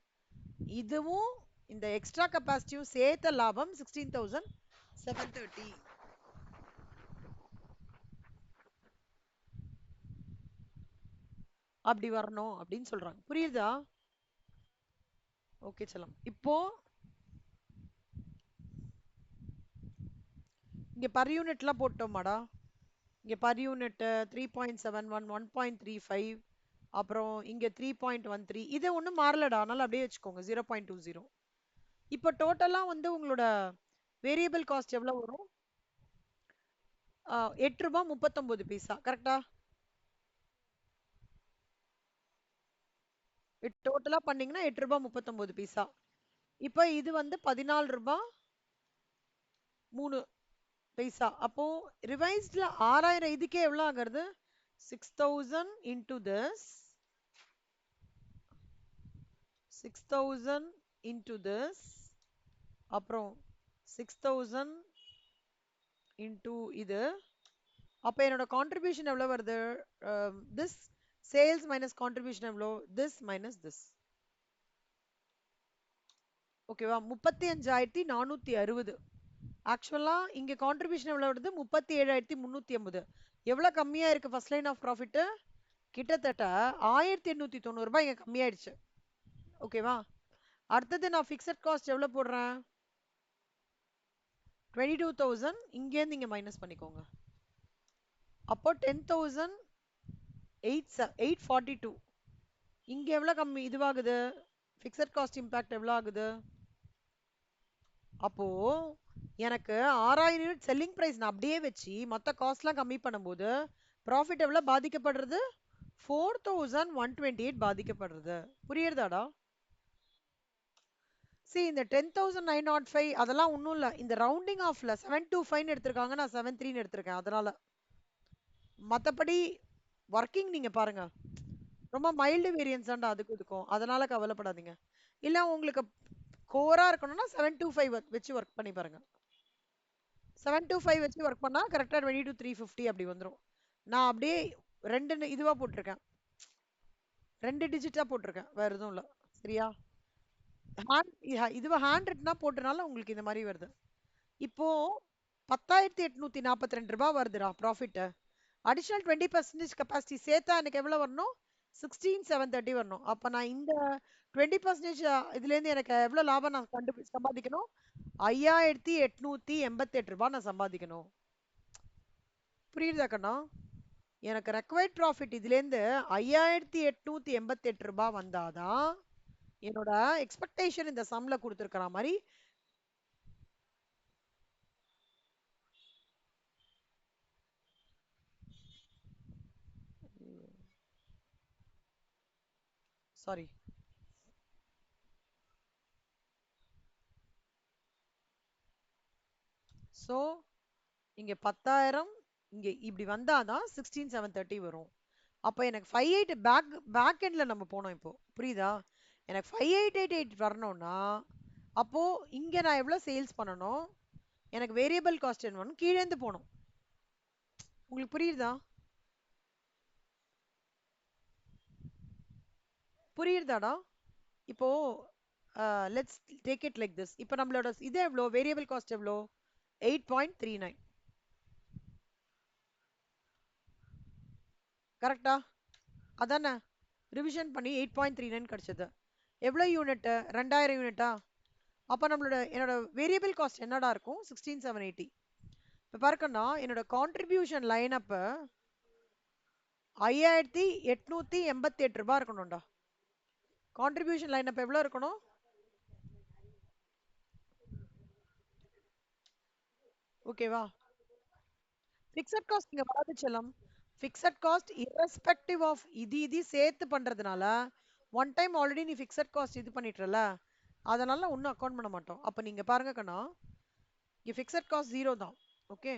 இதுவும் இந்த எக்ஸ்ட்ரா கெப்பாசிட்டியும் சேர்த்த லாபம் 16,730. அப்படி வரணும் அப்படின்னு சொல்றாங்க. புரியுதா? ஓகே செல்லம். இப்போ இங்க பர் யூனிட்லாம் போட்டோமாடா? இங்க பர் யூனிட் 3.71, 1.35, அப்புறம் இங்க 3.13. இது ஒன்றும் மாறலடா, அதனால அப்படியே வச்சுக்கோங்க 0.20. இப்போ டோட்டலா வந்து உங்களோட வேரியபிள் காஸ்ட் எவ்வளவு வரும்? 8 ரூபாய் 39 பைசா கரெக்டா? டோட்டலா பண்ணீங்கன்னா 8 ரூபாய் 39 பைசா. இப்போ இது வந்து 14 ரூபாய் 3 பைசா. அப்போ ரிவைஸ்ட்ல 6000 இதுக்கே எவ்வளவு ஆகுறது? 6000 into this 6000 into this அப்புறம் 6000 into இது. அப்ப என்னோட கான்ட்ரிபியூஷன் எவ்வளவு வருது? திஸ் சேல்ஸ் மைனஸ் கான்ட்ரிபியூஷன் எவ்வளோ? This minus this. ஓகேவா? 35,460. ஆக்சுவலா இங்க கான்ட்ரிபியூஷன் எவ்வளவு வருது? 37,380. எவ்வளவு கம்மியா இருக்கு ஃபர்ஸ்ட் லைன் ஆஃப் ப்ராஃபிட்? கிட்டத்தட்ட 1890 ரூபாய் இங்க கம்மியாயிடுச்சு. ஓகேவா? அடுத்தது நான் ஃபிக்ஸட் காஸ்ட் எவ்வளவு போடுறேன்? 22,000 இங்கேருந்து இங்க மைனஸ் பண்ணிக்கோங்க. அப்போ 10,842. இங்க எவ்வளவு கம்மி இதுவாகுது? ஃபிக்ஸட் காஸ்ட் இம்பாக்ட் எவ்வளவு ஆகுது? அப்போ எனக்கு 6000 யூனிட் செல்லிங் பிரைஸ் நான் அப்படியே வச்சு மொத்த காஸ்ட்லாம் கம்மி பண்ணும்போது ப்ராஃபிட் எவ்வளவு பாதிக்கப்படுறது? 4128 பாதிக்கப்படுறது. புரியுறதாடா? இந்த 10,905 அதெல்லாம் ஒன்றும் இல்லை. இந்த ரவுண்டிங் ஆஃப்ல 725 எடுத்திருக்காங்க, நான் 73 எடுத்திருக்கேன். அதனால மற்றபடி ஒர்க்கிங் நீங்க பாருங்க, ரொம்ப மைல்டு வேரியன்ஸ் தான்டா அதுக்கு இதுக்கும். அதனால கவலைப்படாதீங்க. இல்ல உங்களுக்கு கோரா இருக்கணும்னா 725 வச்சு ஒர்க் பண்ணி பாருங்க. 725 வச்சு ஒர்க் பண்ணா கரெக்டா 22,350 அப்படி வந்துரும். நான் அப்படியே ரெண்டு இதுவா போட்டிருக்கேன், 2 டிஜிட்டா போட்டிருக்கேன், வேற எதுவும் இல்ல. சரியா? இதுவா ஹேண்ட் ரிட்டனா போட்டனால உங்களுக்கு இந்த மாதிரி வருது. இப்போ 10,842 ரூபாய் வருதுடா ப்ராஃபிட். அடிஷனல் 20% கெப்பாசிட்டி சேர்த்தா எனக்கு எவ்வளவு வரணும்? 16,730 வரணும். அப்ப நான் இந்த 20% இதுல இருந்து எனக்கு எவ்வளவு லாபம் நான் சம்பாதிக்கணும்? 5,888 ரூபாய் நான் சம்பாதிக்கணும். புரியுதா கண்ணா? எனக்கு ரெக்வயர்ட் ப்ராஃபிட் இதுல இருந்து 5,888 ரூபாய் வந்தாதான் என்னோட எக்ஸ்பெக்டேஷன் இந்த சம்ல கொடுத்துருக்கிற மாதிரி. சாரி, சோ இங்க 10,000 இங்க இப்படி வந்தாதான் 16,730 வரும். அப்ப எனக்கு 58 பேக் எண்ட்ல நம்ம போனோம். இப்போ புரியுதா? எனக்கு 5888 வரணும்னா அப்போ இங்க நான் எவ்வளவு சேல்ஸ் பண்ணணும்? எனக்கு வேரியபிள் காஸ்ட் என்ன கீழே இருந்து போகணும். உங்களுக்கு புரியுதா? புரியுதாடா? இப்போ let's take it like this. இப்போ நம்மளோட இது எவ்வளோ? வேரியபிள் காஸ்ட் எவ்வளோ? 8.39. கரெக்டா? அதானே ரிவிஷன் பண்ணி 8.39 கிடைச்சது. எவ்வளோ யூனிட்? 2000 யூனிட்டா? அப்போ என்னோட வேரியபிள் காஸ்ட் என்னடா இருக்கும்? 16,780. இப்போ பாருக்கண்ணா, என்னோட கான்ட்ரிபியூஷன் லைன் அப்ப 5,888 ரூபாய் இருக்கணும்டா. கான்ட்ரிபியூஷன் லைன் அப்ப எவ்வளவு இருக்கணும்? ஓகேவா? ஃபிக்ஸட் காஸ்ட் இங்க வராது செல்லம். ஃபிக்ஸட் காஸ்ட் irrespective ஆஃப் இது சேர்த்து பண்றதுனால ஒன் டைம் ஆல்ரெடி நீ ஃபிக்ஸட் காஸ்ட் இது பண்ணிட்டல, அதனால ஒன்றும் அக்கௌண்ட் பண்ண மாட்டோம். அப்ப நீங்க பாருங்க கண்ணா, இங்க ஃபிக்ஸட் காஸ்ட் 0 தான். ஓகே,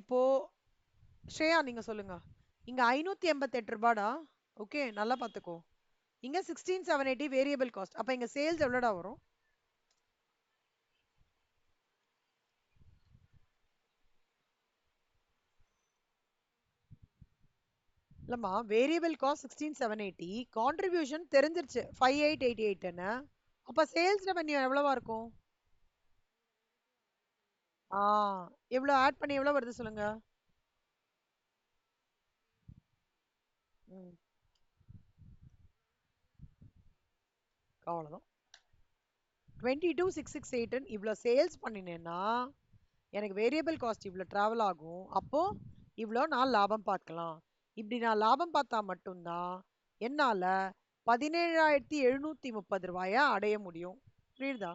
இப்போ ஸ்ரேயா நீங்க சொல்லுங்க. இங்க 588 ரூபாடா. ஓகே, நல்லா பாத்துக்கோ. இங்க 16,780 வேரியபிள் காஸ்ட். அப்ப இங்க சேல்ஸ் எவ்வளோடா வரும்? இல்லம்மா, வேரியபிள் காஸ்ட் 16,780, கான்ட்ரிபியூஷன் தெரிஞ்சிருச்சு 5,888ன்னு. அப்ப சேல்ஸ் ரெவென்யூ எவ்வளவா இருக்கும்? ஆ, எவ்வளவு ஆட் பண்ணி எவ்வளவு வருது சொல்லுங்க. ம், அவ்வளவுதான். 22,668 இவ்வளவு சேல்ஸ் பண்ணினேன்னா எனக்கு வேரியபிள் காஸ்ட் இவ்வளவு டிராவல் ஆகும். அப்போ இவ்வளவு நான் லாபம் பார்க்கலாம். இப்படி நான் லாபம் பார்த்தா மட்டும்தான் என்னால 17,730 ரூபாயா அடைய முடியும். புரியுதா?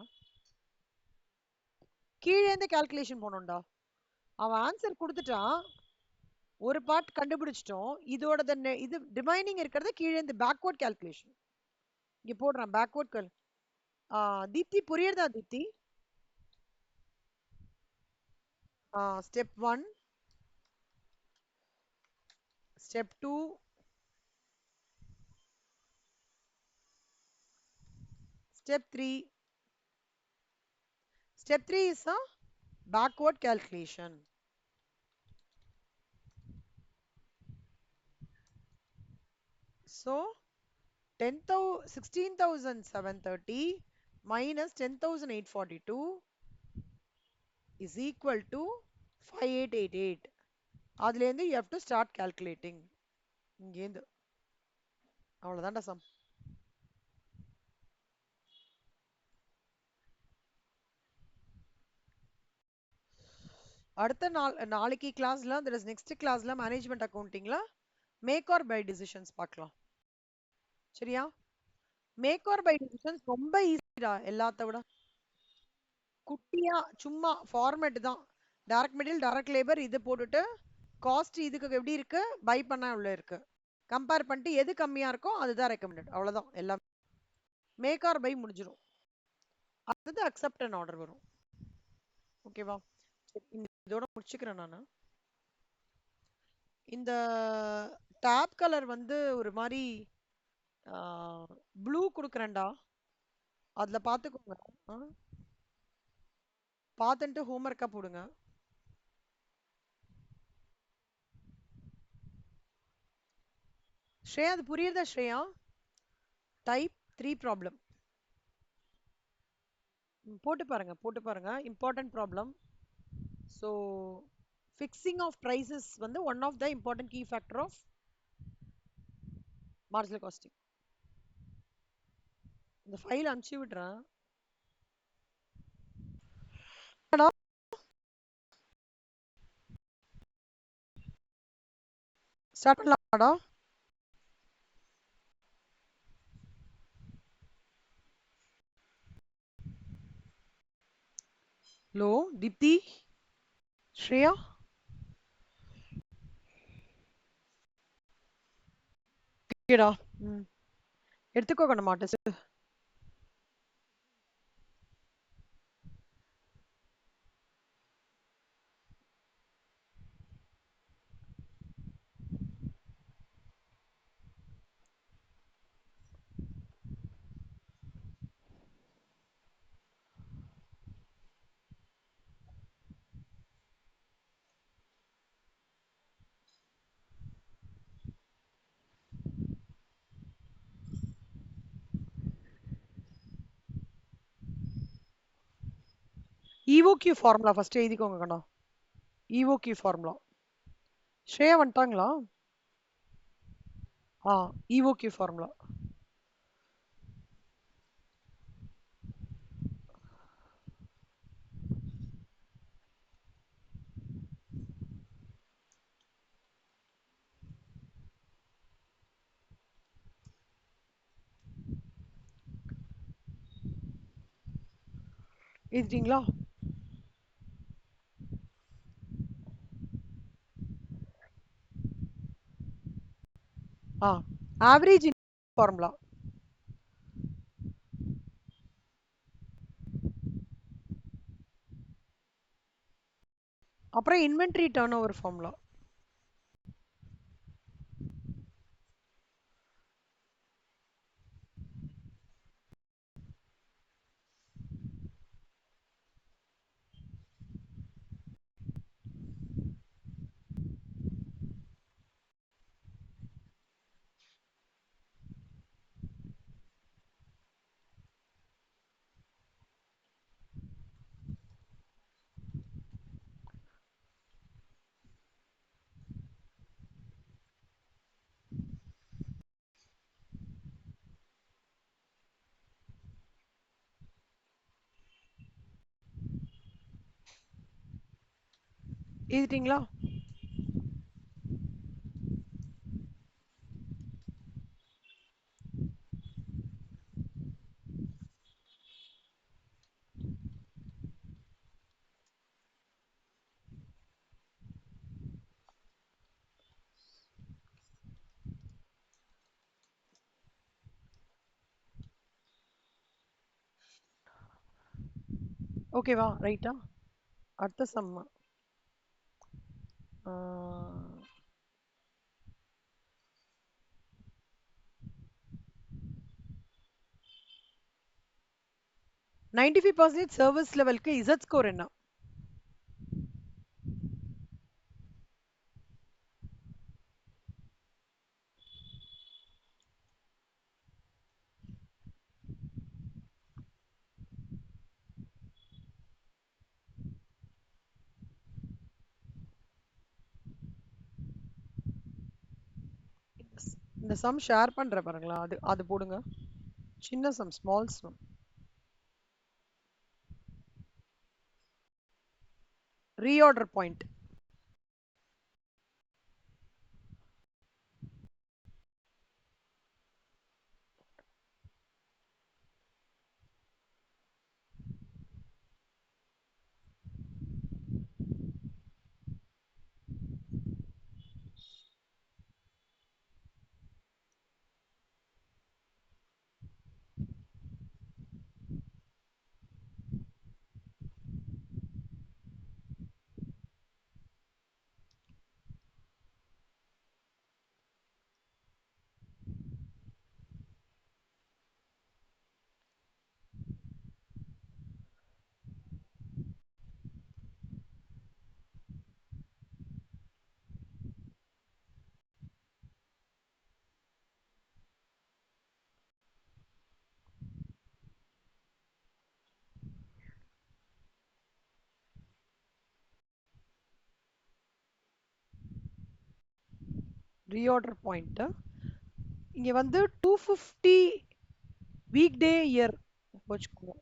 கீழே இருந்து கால்குலேஷன் போனோம்டா. அவன் ஆன்சர் கொடுத்துட்டான், ஒரு பார்ட் கண்டுபிடிச்சிட்டோம். இதோட இது ரிமைனிங் இருக்கிறது கீழே இருந்து பேக்வர்ட் கால்குலேஷன். இங்க போடுறான் பேக்வர்ட் தீப்தி புரியுறதா Deepti? Step 1, step 2, step 3. Step 3 is a backward calculation. So 16,730 minus 10,842 is equal to 5888. அதுலேருந்து you have to start calculating. இங்கேருந்து அவ்வளோதான்டா சம். அடுத்த நாளைக்கு கிளாஸ்ல there is next கிளாஸ்ல மேனேஜ்மெண்ட் அக்கவுண்டிங்ல மேக் ஆர் பை டிசிஷன்ஸ் பார்க்கலாம். சரியா? மேக் ஆர் பை டிசிஷன்ஸ் ரொம்ப ஈஸிடா எல்லாத்த விட. குட்டியா சும்மா ஃபார்மேட் தான். டைரக்ட் மெட்டீரியல், டைரக்ட் லேபர் இது போட்டுட்டு காஸ்ட் இதுக்கு எப்படி இருக்கு, பை பண்ண உள்ள இருக்கு. கம்பேர் பண்ணிட்டு எது கம்மியா இருக்கோ அதுதான் ரெக்கமெண்டட். அவ்வளவுதான் எல்லாம். மேக் ஆர் பை முடிஞ்சிடும். அடுத்தது அக்செப்ட் அண்ட் ஆர்டர் வரும். ஓகேவா? இதோட முடிச்சுக்கிறேன் நானு. இந்த டேப் கலர் வந்து ஒரு மாதிரி ப்ளூ கொடுக்குறேன்டா, அதுல பாத்துக்கோங்க. பார்த்துட்டு ஹோம்ஒர்க்கா போடுங்க. ஸ்ரேயா அது புரியுதா ஸ்ரேயா? டைப் 3 ப்ராப்ளம் போட்டு பாருங்க. Important problem. So fixing of prices வந்து one of the important key factor of marginal காஸ்டிங். இந்த ஃபைல் அனுப்பிச்சு விடுறேன். ஸ்டார்ட் பண்ணலாமாடா? ஹலோ தீப்தி, ஸ்ரேயா, ஓகேடா. எடுத்துக்கோ கண்ணம்மா டெஸ்ட். EOQ ஃபார்முலா ஃபர்ஸ்ட் எழுதிக்கோங்க கண்ணா. EOQ formula. ஸ்ரேயா வந்துட்டாங்களா? EOQ formula. எழுதிட்டீங்களா? Average formula. அப்புறம் இன்வென்டரி டர்ன் ஓவர் ஃபார்முலா. எழுதிட்டீங்களா? ஓகேவா? ரைட்டா? அடுத்த சம். 95% சர்வீஸ் லெவலுக்கு இசட் ஸ்கோர் என்ன? இந்த சம் ஷேர் பண்ற பாருங்களா, அது அது போடுங்க. சின்ன sum, small sum. Reorder point. Reorder point. இங்க வந்து 250 வீக் டே இயர் வச்சுக்கோங்க.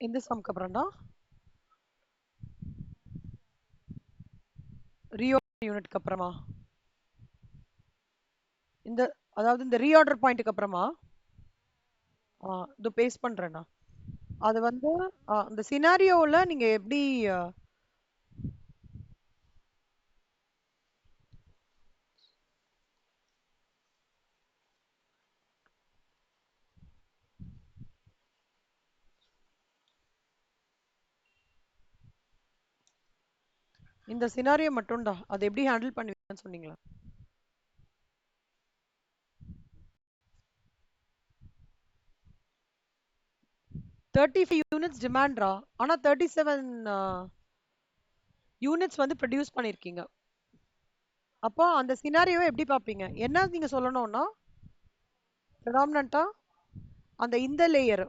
இந்த சம்க்கு அப்புறம்டா ரீஆர்டர் யூனிட்க்கு அப்புறமா இந்த, அதாவது இந்த ரீஆர்டர் பாயிண்ட்க்கு அப்புறமா இது பேஸ்ட் பண்றேன்னா அது வந்து இந்த சினாரியோல நீங்க எப்படி இந்த சினாரியோ மட்டும்டா அது எப்படி ஹேண்டில் பண்ணுவீங்கன்னு சொன்னீங்களா? 35 யூனிட்ஸ் டிமாண்ட்ரா, ஆனா 37 யூனிட்ஸ் வந்து ப்ரொடியூஸ் பண்ணிருக்கீங்க. அப்போ அந்த சினாரியோவை எப்படி பார்ப்பீங்க? என்ன நீங்க சொல்லணும்னா ப்ரெடாமினண்டா அந்த இந்த லேயர்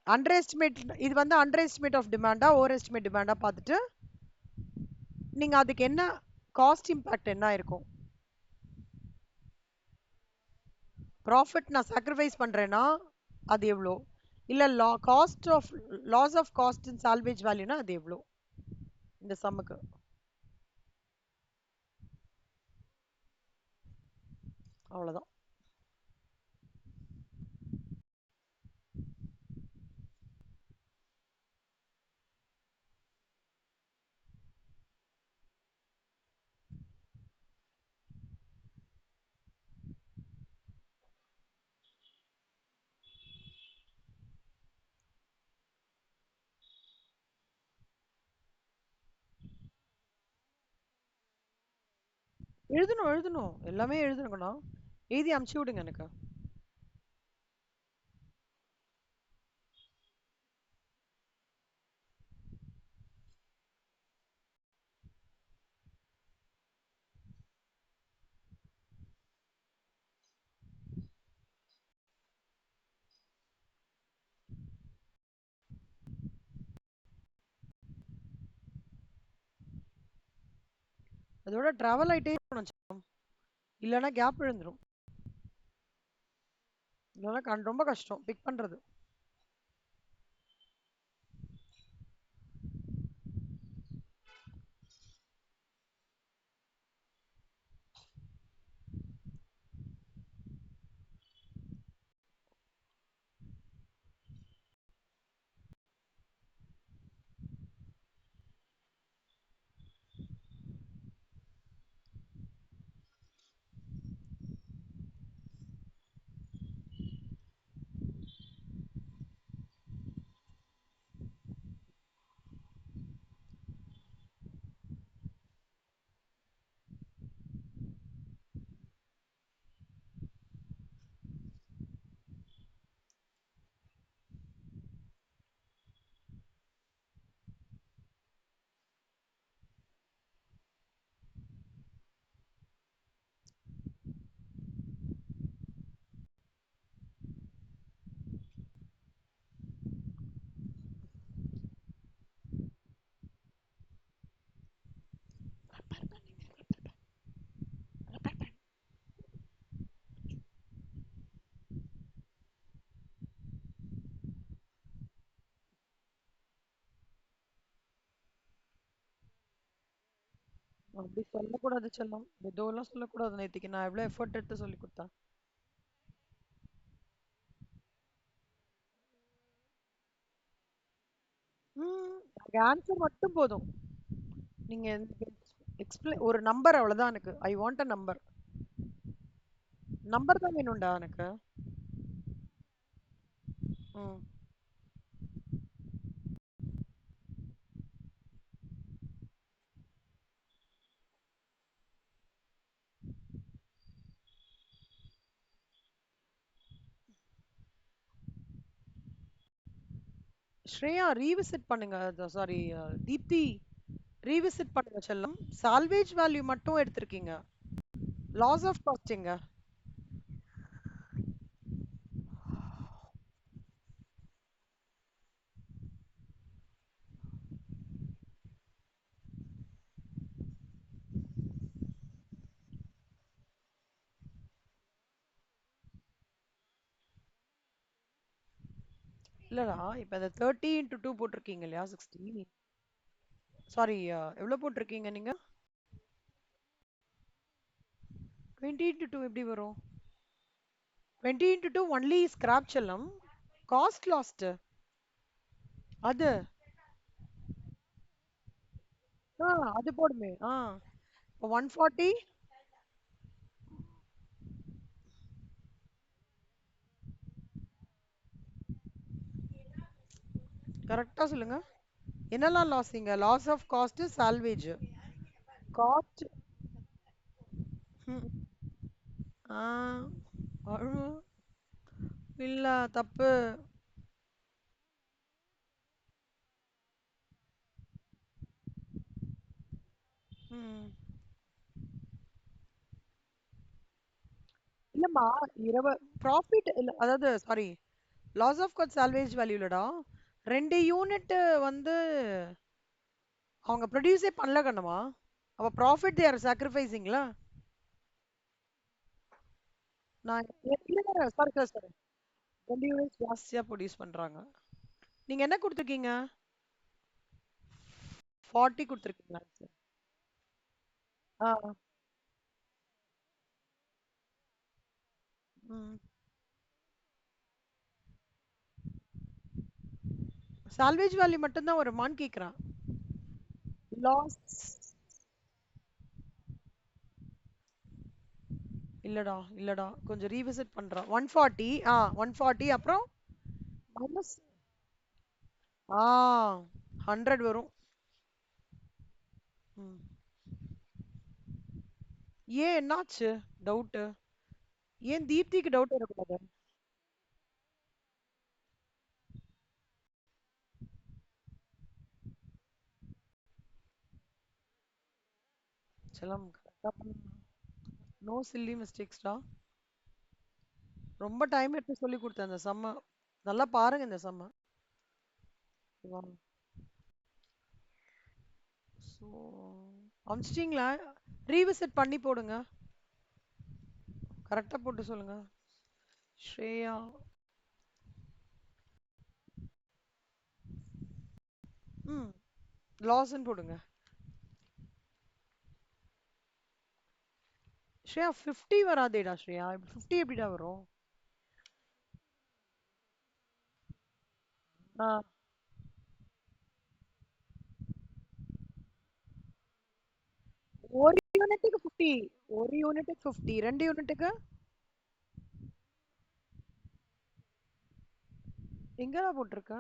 அண்டர் எஸ்டிமேட், இது வந்து அண்டர் எஸ்டிமேட் ஆஃப் டிமாண்டா ஓவர் எஸ்டிமேட் டிமாண்டா பார்த்துட்டு நீங்க அதுக்கு என்ன காஸ்ட் இம்பாக்ட் என்ன இருக்கும், ப்ராஃபிட் நான் சாக்ரிஃபைஸ் பண்றேன்னா அது எவ்வளோ, இல்ல cost of loss of cost in salvage வேல்யூனா அது எவ்வளோ இந்த சம்முக்கு. அவ்வளவுதான். எழுதணும் எழுதணும் எல்லாமே எழுதணுங்கண்ணா. எழுதி அமுச்சு விடுங்க எனக்கு. அதோட டிராவல் ஆயிட்டே இருக்கணும் செல்லம். இல்லைன்னா கேப் விழுந்துரும். இல்லைன்னா ரொம்ப கஷ்டம் பிக் பண்றது. அப்படி சொல்லக்கூடாது செல்லம். எதுவும் சொல்லக்கூடாது. நேத்திக்கு நான் எவ்வளவு எஃபர்ட் எடுத்து சொல்லி கொடுத்தேன். ஆன்சர் மட்டும் போதும். நீங்க எக்ஸ்பிளைன் ஒரு நம்பர் அவ்வளவுதான் எனக்கு. I want a number. Number தான் வேணும்டா எனக்கு. ம். ஸ்ரேயா ரீவிசிட் பண்ணுங்க. சாரி, தீப்தி ரீவிசிட் பண்ணுங்க செல்லம். சால்வேஜ் வேல்யூ மட்டும் எடுத்திருக்கீங்க. லாஸ் ஆஃப் காஸ்டிங்க. இல்லடா, இப்ப இந்த 30 இன்டூ 2 போட்டிருக்கீங்க இல்லையா? 60. சாரி, எவ்வளவு போட்டிருக்கீங்க நீங்க? 20 இன்டூ 2 எப்படி வரும்? 20 இன்டூ 2 ஒன்லி ஸ்கிராப் செல்லம். காஸ்ட் லாஸ்ட் அது. ஆ, அது போடுமே. 140. கரெக்டா சொல்லுங்க. என்னெல்லாம் லாஸ்ங்க? Loss of cost, salvage. Cost. ஆ, அழு. இல்ல, தப்பு. ம். இல்லம்மா, 20 ப்ராஃபிட் இல்ல, அதாவது sorry, loss of cost salvage வேல்யூலடா 2 யூனிட் வந்து அவங்க ப்ரொடியூஸே பண்ணல கண்ணமா. அப்ப ப்ராஃபிட் தே ஆர் சாக்ரிஃபைசிங்ல. நான் இல்ல, சாரி சாரி சாரி, 20 யூனிட்ஸ் ஜாஸ்தியா ப்ரொடியூஸ் பண்றாங்க. நீங்க என்ன கொடுத்துருக்கீங்க? 40 கொடுத்துருக்கீங்களா? ஆ. ம். சால்வேஜ் வேல்யூ மட்டும் தான் வருமான்னு கேக்குறான். லாஸ். இல்லடா இல்லடா, கொஞ்சம் ரீவிசிட் பண்றான். 140. 140 அப்புறம் மைனஸ். ஆ 100 வரும். ம். ஏன் என்னாச்சு? டவுட். ஏன் தீப்திக்கு டவுட் வரக்கூடாது? செல்லம், நோ சில்லி மிஸ்டேக்ஸ்டா. ரொம்ப டைம் எடுத்து சொல்லி கொடுத்தேன் அந்த சம்ம. நல்லா பாருங்க இந்த சம்ம. ஸோ அமிச்சிட்டீங்களா? ரீவிசிட் பண்ணி போடுங்க. கரெக்டா போட்டு சொல்லுங்க. ஸ்ரேயா. ம். லாஸ்ன்னு போடுங்க. ஸ்ரேயா 50 வராதேடா ஸ்ரேயா. 50 எப்படிடா வரும்? ஆ. ஒரு யூனிட்டுக்கு 50. ஒரு யூனிட்டுக்கு 50. 2 யூனிட்டுக்கு எங்கடா போட்டிருக்க?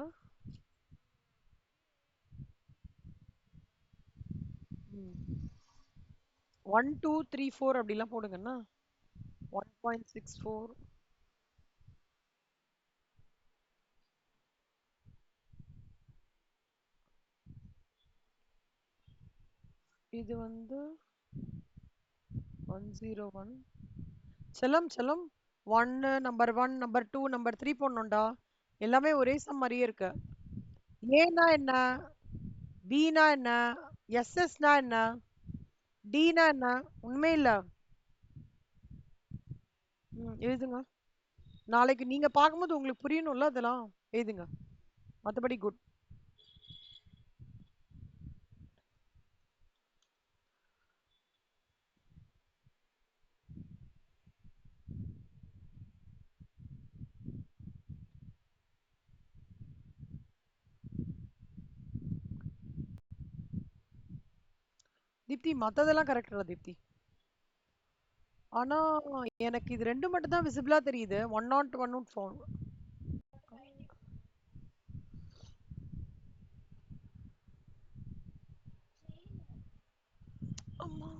1 2 3 4 அப்படிலாம் போடுங்கண்ணா. 1.64. இது வந்து 101. செல்லம் செல்லம். 1 நம்பர் 1 நம்பர் 2 நம்பர் 3 போடணும்டா. எல்லாமே ஒரே சம் மாதிரியே இருக்கு. ஏனா என்ன? பீனா என்ன? எஸ்எஸ்னா என்ன? டீனா என்ன? உண்மை இல்ல. எழுதுங்க. நாளைக்கு நீங்க பார்க்கும்போது உங்களுக்கு புரியணும்ல அதெல்லாம். எழுதுங்க. மத்தபடி குட். தீப்தி மத்ததெல்லாம் கரெக்டா தீப்தி. ஆனா எனக்கு இது ரெண்டு மட்டும் தான் விசிபிளா தெரியுது. 101 4. அம்மா.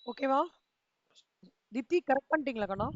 ஓகேவா? தீப்தி கரெக்ட் பண்ணிட்டீங்களா கண்ணா?